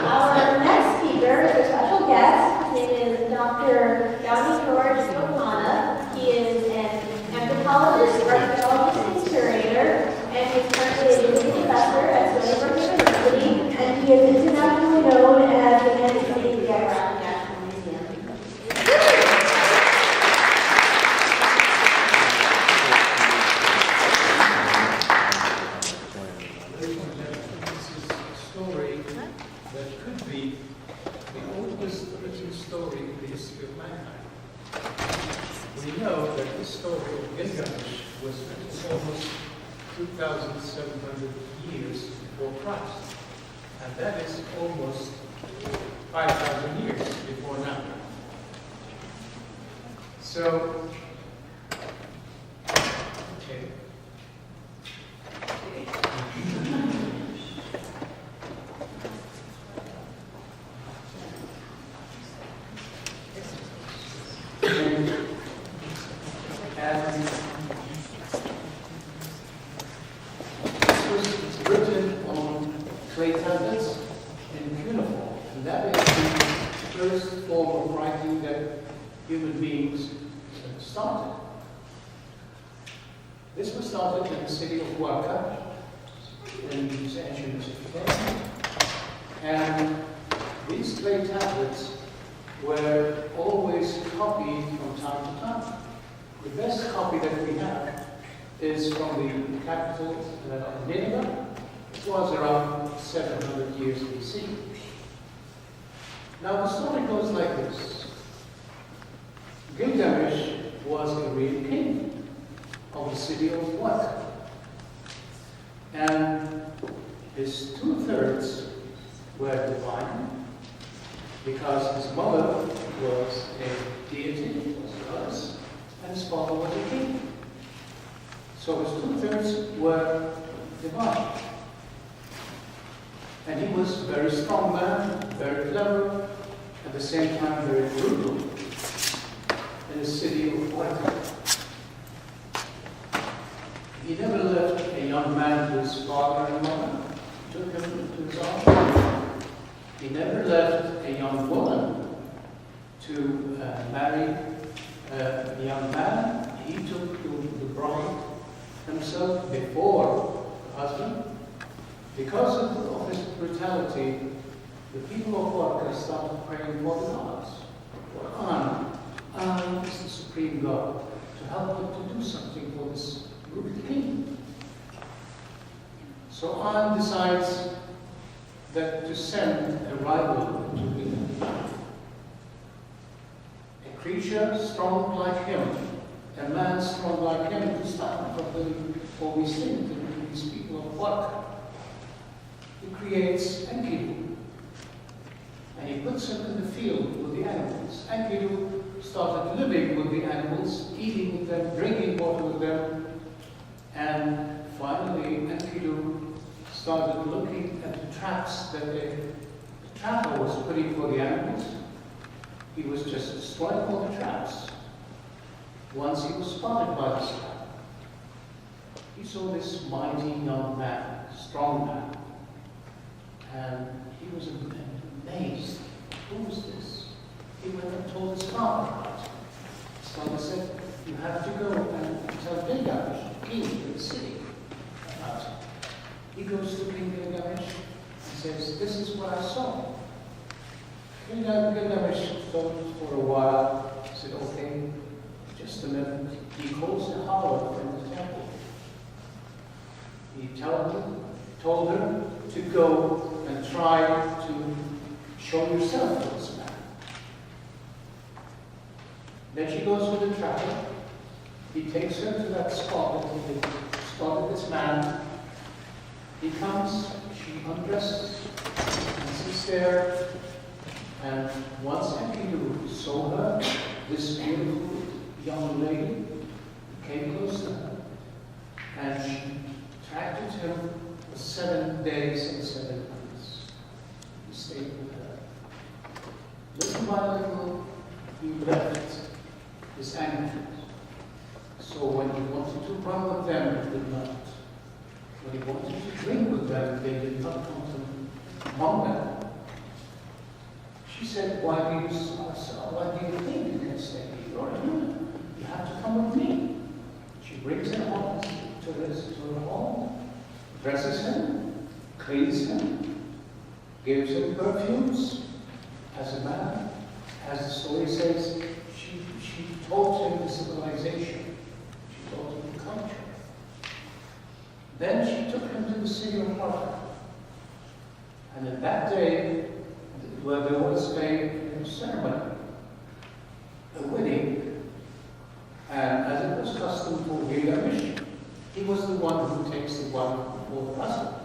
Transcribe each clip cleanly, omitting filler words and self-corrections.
Our next speaker is a special guest. His name is Dr. George Okana. He is an anthropologist, archaeologist, and curator, and he is currently a visiting professor at TellabrAsian University, and he is internationally known as the man who created the TellabrAsian National Museum. That could be the oldest written story in the history of mankind. We know that this story of Gilgamesh was written almost 2,700 years before Christ, and that is almost 5,000 years before now. So, okay. Human beings started. This was started in the city of Huarca in these ancient Mesopotamia. And these clay tablets were always copied from time to time. The best copy that we have is from the capital Nineveh. It was around 700 years BC. Now the story goes like this. Gilgamesh was a real king of the city of Huarca, and his 2/3 were divine because his mother was a deity, was a goddess, and his father was a king. So his 2/3 were divine. And he was a very strong man, very clever, at the same time very brutal. In the city of Huarca. He never left a young man to his father and mother. He took him to his arms. He never left a young woman to marry a young man. He took the bride himself before the husband. Because of his brutality, the people of Huarca started praying for the gods. An is the supreme God, to help them to do something for this brutal king. So An decides that to send a rival to him, a creature strong like him, a man strong like him, to stop him from doing all these things to these people of Huarca. He creates Enkidu, and he puts him in the field with the animals. Enkidu started living with the animals, eating with them, drinking water with them, and finally Enkidu started looking at the traps that the trapper was putting for the animals. He was just destroying all the traps. Once he was spotted by this trap, he saw this mighty young man, strong man, and he was amazed. Who was this? He went and told his father about it. His father said, "You have to go and tell Gilgamesh, king of the city, about it." He goes to King Gilgamesh and says, "This is what I saw." Gilgamesh thought for a while, said, "Okay, just a minute." He calls the harlot from the temple. He told her to go and try to show yourself to this man. Then she goes with the trapper. He takes her to that spot that he had spotted this man. He comes, she undresses, and sits there. And once Enkidu saw her, this beautiful young lady came close to her, and she attracted him for 7 days and 7 nights. He stayed with her. Little by little, he left his anger. So when he wanted to run with them, he did not. When he wanted to drink with them, they did not come said, why do you think you can stay here? You're a human. You have to come with me. She brings him on to her home, dresses him, cleans him, gives him perfumes. As a man, as the story says, she taught him the civilization. She taught him the culture. Then she took him to the city of Harvard. And in that day, where there was a ceremony, a wedding, and as it was custom for Gilgamesh, he was the one who takes the wife before the husband.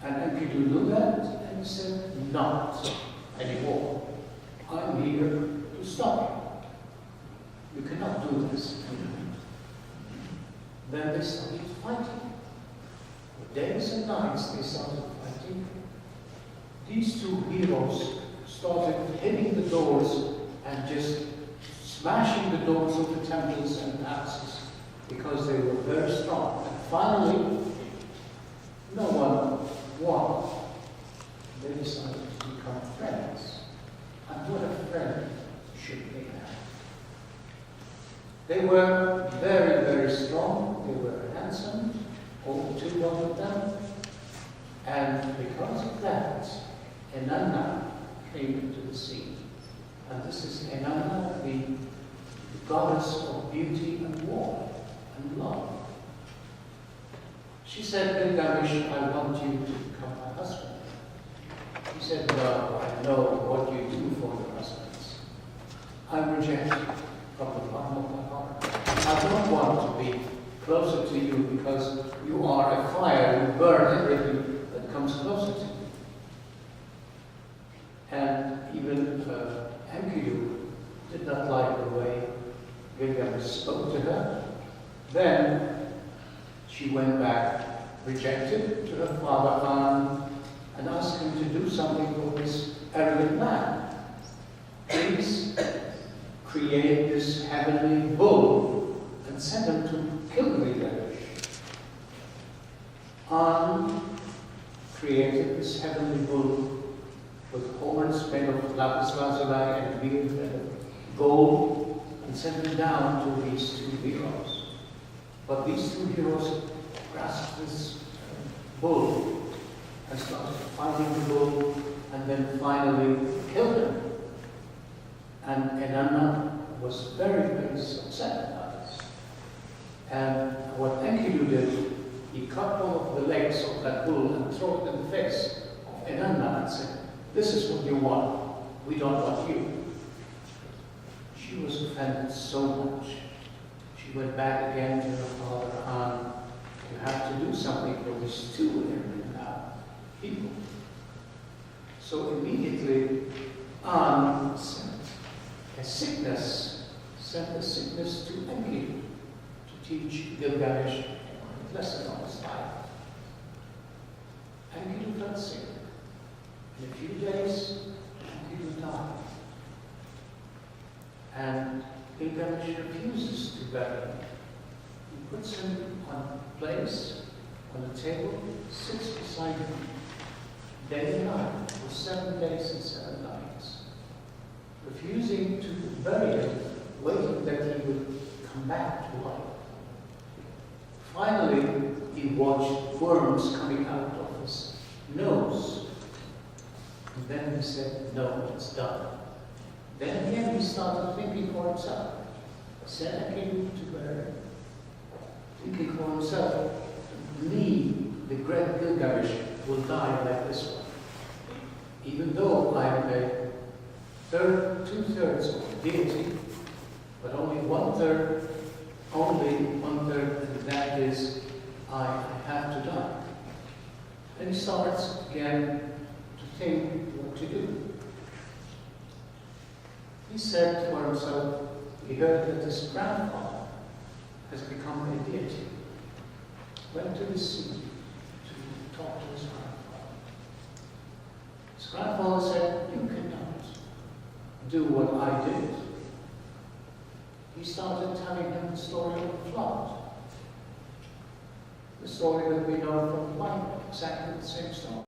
And Enkidu knew that, and he said, not anymore. I'm here to stop you. You cannot do this. Then they started fighting. For days and nights they started fighting. These two heroes started hitting the doors and just smashing the doors of the temples and palaces because they were very strong. And finally, no one won. They decided to become friends. And what a friend should they have? They were very, very strong. They were handsome, all two of them. And because of that, Inanna came into the scene. And this is Inanna, the goddess of beauty and war and love. She said, Gilgamesh, I want you to become my husband. He said, no, I know what you do for your husbands. I reject you from the bottom of my heart. I don't want to be closer to you because you are a fire, you burn everything that comes closer to you. And even Enkidu did not like the way Gilgamesh spoke to her. Then she went back, rejected, to her father An, and asked him to do something for this arrogant man. Please create this heavenly bull and send him to kill Gilgamesh. An created this heavenly bull with horns made of lapis lazuli and weird and gold, and sent them down to these two heroes. But these two heroes grasped this bull and started fighting the bull, and then finally killed him. And Inanna was very, very upset about this. And what Enkidu did, he cut one of the legs of that bull and threw it in the face of Inanna and said, this is what you want. We don't want you. She was offended so much. She went back again to her father An. You have to do something for these two people. So immediately An sent a sickness to Enkidu to teach Gilgamesh a lesson on his life. Enkidu fell sick. In a few days, Enkidu died. And Gilgamesh refuses to bury him. He puts him on a place, on a table, sits beside him, day and night, for 7 days and 7 nights, refusing to bury him, waiting that he would come back to life. Finally, he watched worms coming out of his nose. And then he said, no, it's done. Then again he started thinking for himself. Send Enkidu to bury him. Thinking for himself, me, the great Gilgamesh, will die like this one. Even though I am a two-thirds of deity, but only one-third, and that is, I have to die. Then he starts again to think what to do. He said for himself, he heard that his grandfather has become a deity. Went to the sea to talk to his grandfather. His grandfather said, you cannot do what I did. He started telling him the story of the flood. The story that we know from the Bible, exactly the same story.